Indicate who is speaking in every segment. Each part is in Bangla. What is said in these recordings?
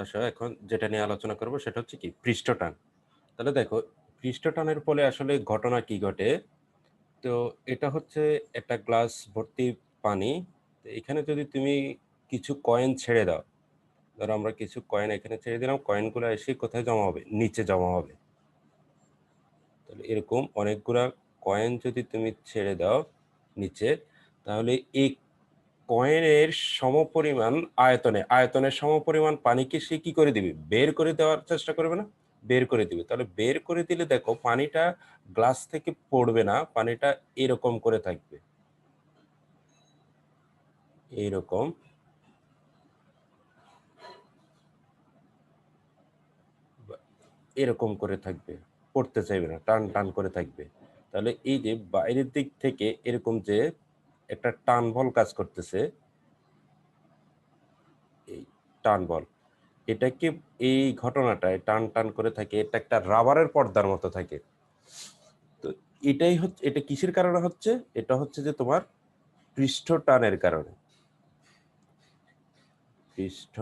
Speaker 1: আসো এখন যেটা নিয়ে আলোচনা করব সেটা হচ্ছে কি পৃষ্ঠটান। তাহলে দেখো পৃষ্ঠটানের ফলে আসলে ঘটনা কি ঘটে। তো এটা হচ্ছে একটা গ্লাস ভর্তি পানি। তো এখানে যদি তুমি কিছু কয়েন ছেড়ে দাও, ধরো আমরা কিছু কয়েন এখানে ছেড়ে দিলাম, কয়েনগুলো এসে কোথায় জমা হবে? নিচে জমা হবে। তাহলে এরকম অনেকগুলা কয়েন যদি তুমি ছেড়ে দাও নিচে, তাহলে এই কয়েনের সমপরিমাণ আয়তনের সমপরিমাণ পানিকে সে কি করে দিবে? বের করে দেওয়ার চেষ্টা করবে না? বের করে দিবে। তাহলে বের করে দিলে দেখো পানিটা গ্লাস থেকে পড়বে না, পানিটা এরকম করে থাকবে, এইরকম এরকম করে থাকবে, পড়তে চাইবে না, টান টান করে থাকবে। তাহলে এই যে বাইরের দিক থেকে এরকম যে একটা টান বল কাজ করতেছে, এই টান বল, এটাকে এই ঘটনাটায় টান টান করে থাকে, এটা একটা রাবারের পর্দার মতো থাকে। তো এটাই হচ্ছে, এটা কিসের কারণে হচ্ছে? এটা হচ্ছে যে তোমার পৃষ্ঠ টানের কারণে, পৃষ্ঠ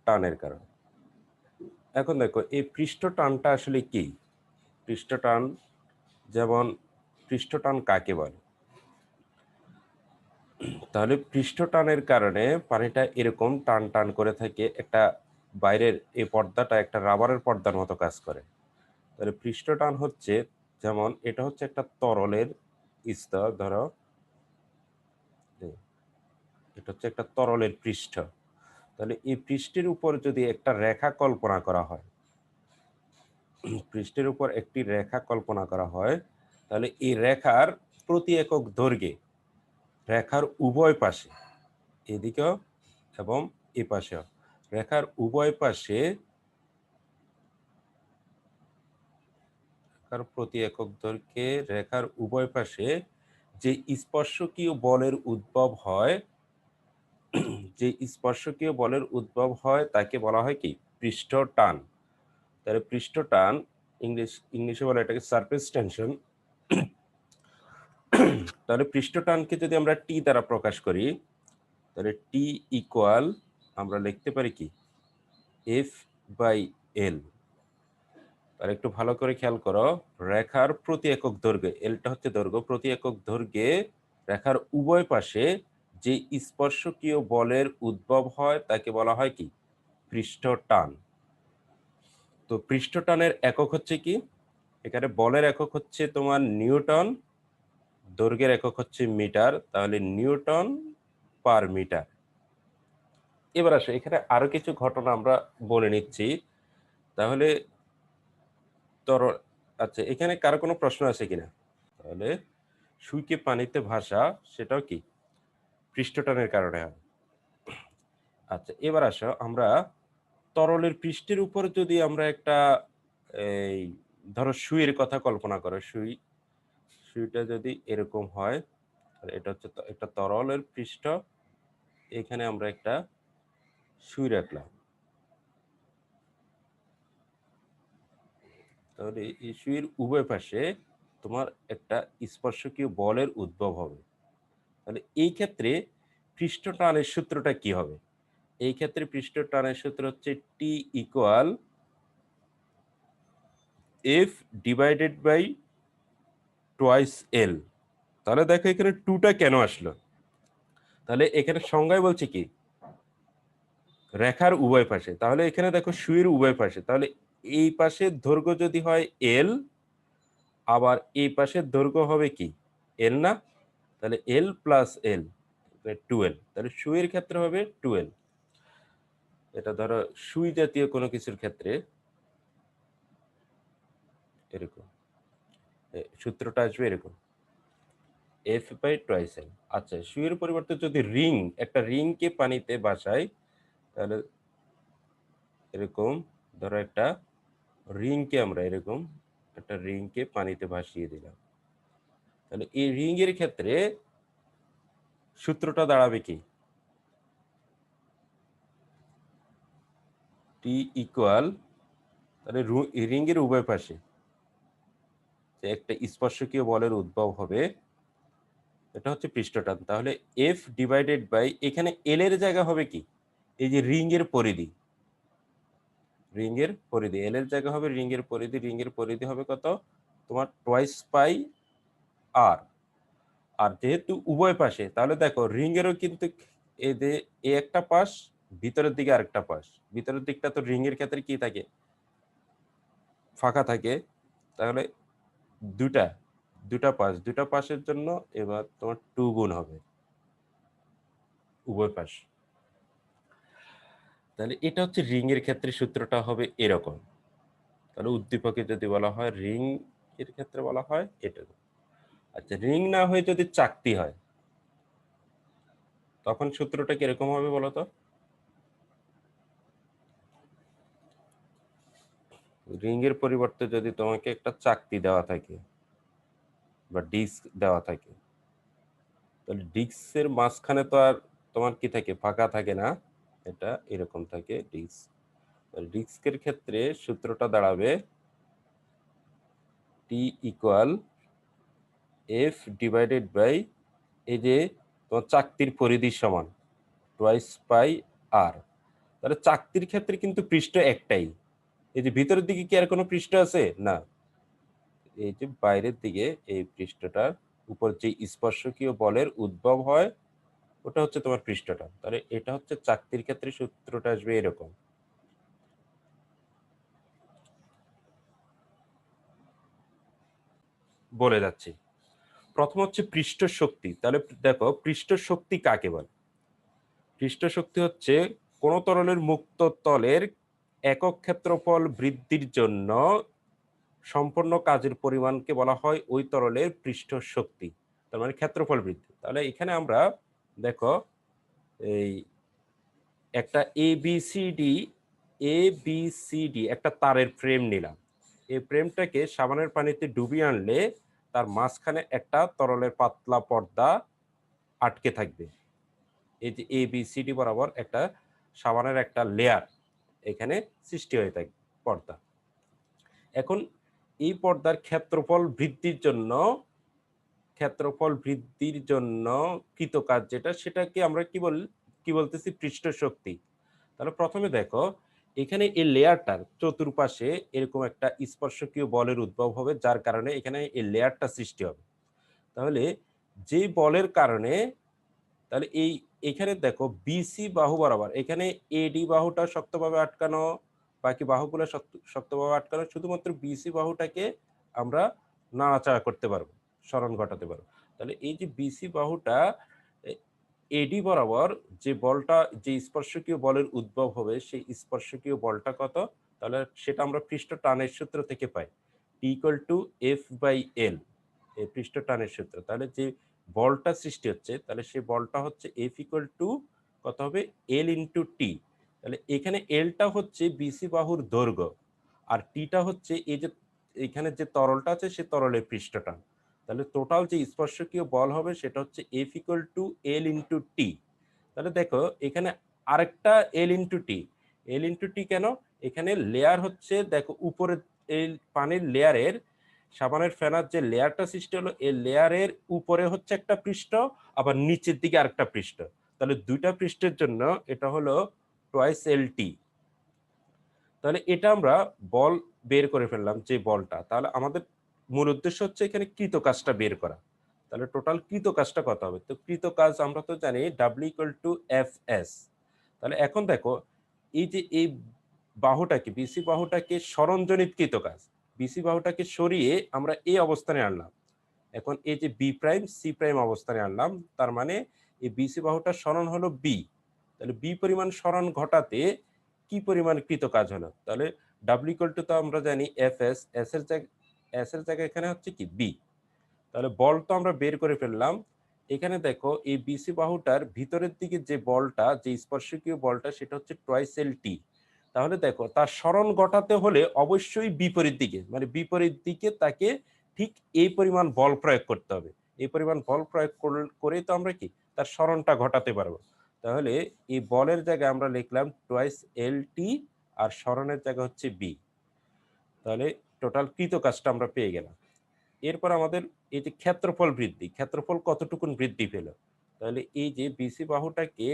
Speaker 1: টানের কারণে। এখন দেখো এই পৃষ্ঠ টানটা আসলে কি? পৃষ্ঠ টান, যেমন পৃষ্ঠ টান কাকে বলে? তাহলে পৃষ্ঠ টানের কারণে পানিটা এরকম টান টান করে থাকে, একটা বাইরের এই পর্দাটা একটা রাবারের পর্দার মতো কাজ করে। তাহলে পৃষ্ঠ টান হচ্ছে, যেমন এটা হচ্ছে একটা তরলের স্তর, ধরো এটা হচ্ছে একটা তরলের পৃষ্ঠ। তাহলে এই পৃষ্ঠের উপর যদি একটা রেখা কল্পনা করা হয়, পৃষ্ঠের উপর একটি রেখা কল্পনা করা হয়, তাহলে এই রেখার প্রতি একক দৈর্ঘ্যে, রেখার উভয় পাশে, এদিকেও এবং এ পাশেও, রেখার উভয় পাশে, রেখার প্রতি একক দৈর্ঘ্যে রেখার উভয় পাশে যে স্পর্শকীয় বলের উদ্ভব হয়, যে স্পর্শকীয় বলের উদ্ভব হয় তাকে বলা হয় কি? পৃষ্ঠ টান। তাহলে পৃষ্ঠ টান, ইংলিশে বলে এটাকে সারফেস টেনশন। তাহলে পৃষ্ঠ টানকে যদি আমরা টি দ্বারা প্রকাশ করি, তাহলে টি ইকুয়াল আমরা লিখতে পারি কি? এফ বাই এল। আর একটু ভালো করে খেয়াল করো, রেখার প্রতি একক দৈর্ঘ্যে, এলটা হচ্ছে দৈর্ঘ্য, প্রতি একক দৈর্ঘ্যে রেখার উভয় পাশে যে স্পর্শকীয় বলের উদ্ভব হয় তাকে বলা হয় কি? পৃষ্ঠ টান। তো পৃষ্ঠ টানের একক হচ্ছে কি? এখানে বলের একক হচ্ছে তোমার নিউটন, দৈর্ঘ্যের একক হচ্ছে মিটার, তাহলে নিউটন পার মিটার। এবার আসো এখানে আরো কিছু ঘটনা আমরা বলে নিচ্ছি। তাহলে তরল, আচ্ছা এখানে কারো কোনো প্রশ্ন আছে কিনা? তাহলে সুইকে পানিতে ভাসা, সেটাও কি পৃষ্ঠটানের কারণে হয়। আচ্ছা এবার আসো আমরা তরলের পৃষ্ঠের উপর যদি আমরা একটা, এই ধরো সুইয়ের কথা কল্পনা করো, সুইটা যদি এরকম হয়, আর এটা হচ্ছে একটা তরলের পৃষ্ঠ, এখানে আমরা একটা সুই রাখলাম, তাহলে এই সুইয়ের উভয় পাশে তোমার একটা স্পর্শকীয় বলের উদ্ভব হবে। তাহলে এই ক্ষেত্রে পৃষ্ঠ টানের সূত্রটা কি হবে? এই ক্ষেত্রে পৃষ্ঠ টানের সূত্র হচ্ছে T equal F divided by twice L. তাহলে দেখো এখানে টুটা কেন আসলো? তাহলে এখানে সংজ্ঞায় বলছে কি? রেখার উভয় পাশে, তাহলে এখানে দেখো সুইয়ের উভয় পাশে, তাহলে এই পাশের দৈর্ঘ্য যদি হয় এল, আবার এই পাশের দৈর্ঘ্য হবে কি? এল না? তাহলে এল প্লাস এল, টুয়েলভ। তাহলে সুইয়ের ক্ষেত্রে হবে টুয়েলভ। এটা ধরো সুই জাতীয় কোনো কিছুর ক্ষেত্রে এরকম সূত্রটা আসবে এরকম, এফ বাই টোয়াইস এল। আচ্ছা সুইয়ের পরিবর্তে যদি রিং, একটা রিংকে পানিতে ভাসাই, তাহলে এরকম, ধরো একটা রিংকে আমরা এরকম একটা রিংকে পানিতে ভাসিয়ে দিলাম, তাহলে এই রিং এর ক্ষেত্রে সূত্রটা দাঁড়াবে কি? টি ইকুয়াল, তাহলে রিং এর উভয় পাশে যে একটা স্পর্শকীয় বলের উদ্ভব হবে, এটা হচ্ছে পৃষ্ঠটান। তাহলে এফ ডিভাইডেড বাই, এখানে এল এর জায়গা হবে কি? এই যে রিং এর পরিধি, রিং এর পরিধি, এল এর জায়গা হবে রিং এর পরিধি, রিং এর পরিধি হবে কত তোমার টোয়াইস পাই আর। আর যেহেতু উভয় পাশে, তাহলে দেখো রিং এরও কিন্তু এই যে এ একটা পাশ, ভিতরের দিকে আরেকটা পাশ, ভিতরের দিকটা তো রিং এর ক্ষেত্রে কি থাকে, ফাঁকা থাকে। তাহলে দুটা দুটা পাশের জন্য এবার তোমার 2 গুণ হবে উভয় পাশ। তাহলে এটা হচ্ছে রিং এর ক্ষেত্রে সূত্রটা হবে এরকম। তাহলে উদ্দীপকে যদি বলা হয় রিং এর ক্ষেত্রে বলা হয় এটা। আচ্ছা, রিং না হয়ে যদি চাকতি হয় তখন সূত্রটা কিরকম হবে বলতো? রিং এর পরিবর্তে যদি তোমাকে একটা চাকতি দেওয়া থাকে বা ডিস্ক দেওয়া থাকে, তাহলে ডিস্কের মাঝখানে তো আর তোমার কি থাকে, ফাঁকা থাকে না, এটা এরকম থাকে ডিস্ক। ডিস্কের ক্ষেত্রে সূত্রটা দাঁড়াবে টি ইকুয়াল এফ ডিভাইডেড বাই এই যে তোমার চাকতির পরিধির সমান টোয়াইস পাই আর। তাহলে চাকতির ক্ষেত্রে কিন্তু পৃষ্ঠ একটাই, এই যে ভিতরের দিকে কি আর কোনো পৃষ্ঠ আছে না, এই যে বাইরের দিকে এই পৃষ্ঠটার উপর যে স্পর্শকীয় বলের উদ্ভব হয় ওটা হচ্ছে তোমার পৃষ্ঠটা। তাহলে এটা হচ্ছে চাকতির ক্ষেত্রে সূত্রটা আসবে এরকম। বলে যাচ্ছি, প্রথম হচ্ছে পৃষ্ঠ শক্তি। তাহলে দেখো পৃষ্ঠ শক্তি কাকে বলে? পৃষ্ঠ শক্তি হচ্ছে কোন তরলের মুক্ত তলের একক ক্ষেত্রফল বৃদ্ধির জন্য সম্পন্ন কাজের পরিমাণকে বলা হয় ওই তরলের পৃষ্ঠ শক্তি, তার মানে ক্ষেত্রফল বৃদ্ধি। তাহলে এখানে আমরা দেখো এই একটা এ বি সি ডি একটা তারের ফ্রেম নিলাম। এই ফ্রেমটাকে সাবানের পানিতে ডুবিয়ে আনলে তার মাঝখানে একটা তরলের পাতলা পর্দা আটকে থাকবে। এই যে এ বি সি ডি বরাবর একটা সাবানের একটা লেয়ার এখানে সৃষ্টি হয়ে থাকে, পর্দা। এখন এই পর্দার ক্ষেত্রফল বৃদ্ধির জন্য কৃতকাজ যেটা, সেটাকে আমরা কি বলতেছি, পৃষ্ঠ শক্তি। তাহলে প্রথমে দেখো এখানে এই লেয়ারটার চতুর্পাশে এরকম একটা স্পর্শকীয় বলের উদ্ভব হবে, যার কারণে এখানে এই লেয়ারটা সৃষ্টি হবে। তাহলে যে বলের কারণে, তাহলে এখানে দেখো বিসি বাহু বরাবর এখানে এডি বাহুটা শক্তভাবে আটকানো, বাকি বাহুগুলো শক্তভাবে আটকানো, শুধুমাত্র বিসি বাহুটাকে আমরা নাড়াচাড়া করতে পারবো, স্মরণ ঘটাতে পারবো। তাহলে এই যে বিসি বাহুটা এডি বরাবর যে বলটা, যে স্পর্শকীয় বলের উদ্ভব হবে, সেই স্পর্শকীয় বলটা কত, তাহলে সেটা আমরা পৃষ্ঠ টানের সূত্র থেকে পাই, T equal to F by L, এই পৃষ্ঠ টানের সূত্র। তাহলে যে বলটা সৃষ্টি হচ্ছে, তাহলে সেই বলটা হচ্ছে এফ ইকুয়াল টু কত হবে, এল ইন্টু টি। তাহলে এখানে এলটা হচ্ছে বিসি বাহুর দৈর্ঘ্য, আর টিটা হচ্ছে এই যে এখানে যে তরলটা আছে সে তরলের পৃষ্ঠটান। তাহলে টোটাল যে স্পর্শকীয় বল হবে সেটা হচ্ছে F equal to L into T. তাহলে দেখো এখানে আরেকটা এল ইন্টু টি। এল ইন্টু টি কেন? এখানে লেয়ার হচ্ছে, দেখো উপরে এই পানির লেয়ারের, সাবানের ফেনার যে লেয়ারটা সৃষ্টি হলো, এই লেয়ারের উপরে হচ্ছে একটা পৃষ্ঠ, আবার নিচের দিকে আরেকটা পৃষ্ঠ। তাহলে দুইটা পৃষ্ঠের জন্য এটা হলো টোয়াইস এল টি। তাহলে এটা আমরা বল বের করে ফেললাম, যে বলটা। তাহলে আমাদের মূল উদ্দেশ্য হচ্ছে এখানে কৃত কাজটা বের করা। তাহলে টোটাল কৃত কাজটা কত হবে? তো কৃত কাজ আমরা তো জানি W equal to F S. তাহলে এখন দেখো এই যে এই বাহুটাকে, বিসি বাহুটাকে সরণজনিত কৃত কাজ, বিসি বাহুটাকে সরিয়ে আমরা এই অবস্থানে আনলাম। এখন এই যে বি প্রাইম সি প্রাইম অবস্থানে আনলাম, তার মানে এই বিসি বাহুটার সরণ হলো বি। তাহলে বি পরিমাণ সরণ ঘটাতে কি পরিমাণ কৃত কাজ হলো? তাহলে ডাব্লিউ ইকুয়াল টু তো আমরা জানি এফ এস, এস এর জায়গায় এখানে হচ্ছে কি বি। তাহলে বল তো আমরা বের করে ফেললাম। এখানে দেখো এই বিসি বাহুটার ভিতরের দিকে যে বলটা, যে স্পর্শকীয় বলটা, সেটা হচ্ছে টোয়াইস এল টি। তাহলে দেখো তার সরণ ঘটাতে হলে অবশ্যই বিপরীত দিকে, মানে বিপরীত দিকে তাকে ঠিক এই পরিমাণ বল প্রয়োগ করতে হবে। এই পরিমাণ বল প্রয়োগ করেই তো আমরা কি তার সরণটা ঘটাতে পারবো। তাহলে এই বলের জায়গায় আমরা লিখলাম টোয়াইস এল টি, আর সরণের জায়গা হচ্ছে বি। তাহলে টোটাল কৃত কাজটা আমরা পেয়ে গেলাম। এরপর আমাদের এই যে ক্ষেত্রফল বৃদ্ধি, ক্ষেত্রফল কতটুকুন বৃদ্ধি পেল? তাহলে এই যে বিসি বাহুটাকে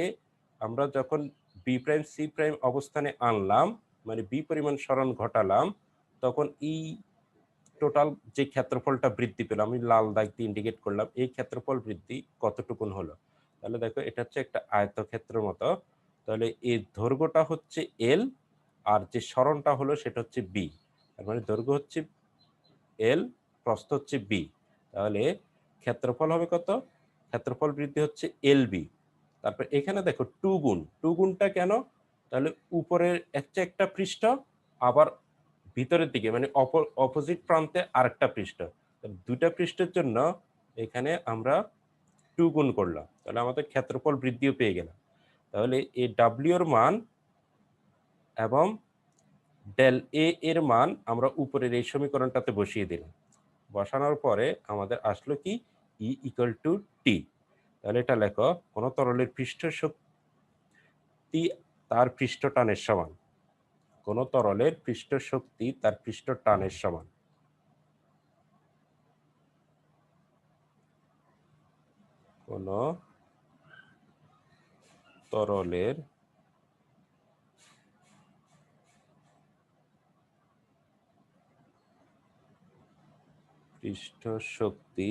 Speaker 1: আমরা যখন বি প্রাইম সি প্রাইম অবস্থানে আনলাম, মানে বি পরিমাণ সরণ ঘটালাম, তখন এই টোটাল যে ক্ষেত্রফলটা বৃদ্ধি পেল, আমি লাল দাগ দিয়ে ইন্ডিকেট করলাম, এই ক্ষেত্রফল বৃদ্ধি কতটুকুন হলো। তাহলে দেখো এটা হচ্ছে একটা আয়তক্ষেত্রের মতো। তাহলে এই দৈর্ঘ্যটা হচ্ছে এল, আর যে সরণটা হলো সেটা হচ্ছে বি। তার মানে দৈর্ঘ্য হচ্ছে এল, প্রস্থ হচ্ছে বি। তাহলে ক্ষেত্রফল হবে কত? ক্ষেত্রফল বৃদ্ধি হচ্ছে এল বি। তারপর এখানে দেখো টু গুণ, টু গুণটা কেন? তাহলে উপরের একটা পৃষ্ঠ, আবার ভিতরের দিকে মানে অপোজিট প্রান্তে আরেকটা পৃষ্ঠ, দুইটা পৃষ্ঠের জন্য এখানে আমরা টু গুণ করলাম, তাহলে আমাদের ক্ষেত্রফল বৃদ্ধিও পেয়ে গেলাম। তাহলে এই ডাব্লিউ এর মান এবং ডেল এ এর মান আমরা উপরের এই সমীকরণটাতে বসিয়ে দিলাম। বসানোর পরে আমাদের আসলো কি, ই ইকুয়াল টু টি। তাহলে এটা লেখো, কোন তরলের পৃষ্ঠ শক্তি তার পৃষ্ঠ টানের সমান। কোন তরলের পৃষ্ঠ শক্তি তার পৃষ্ঠ টানের সমান। কোন তরলের পৃষ্ঠ শক্তি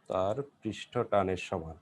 Speaker 1: তার পৃষ্ঠ টানের সমান।